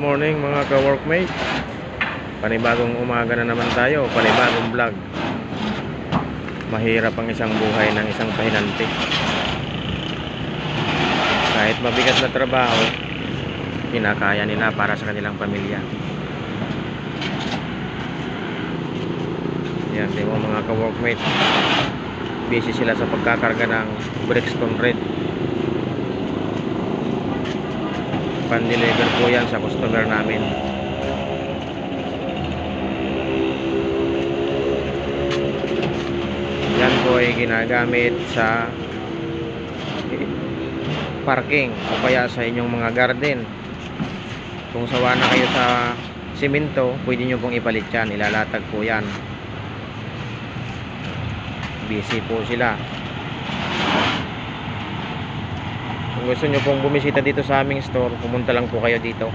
morning mga ka-workmate. Panibagong umaga na naman tayo, panibagong vlog. Mahirap ang isang buhay ng isang pahinante. Kahit mabigat na trabaho, kinakaya nila para sa kanilang pamilya. Yan, di mo mga ka-workmate. Busy sila sa pagkakarga ng Brixton Red. Pan-deliver po yan sa customer namin. Yan po ay ginagamit sa parking o kaya sa inyong mga garden. Kung sawa na kayo sa simento, pwede nyo pong ipalit yan, ilalatag po yan. Busy po sila. Kung gusto nyo pong bumisita dito sa aming store, pumunta lang po kayo dito.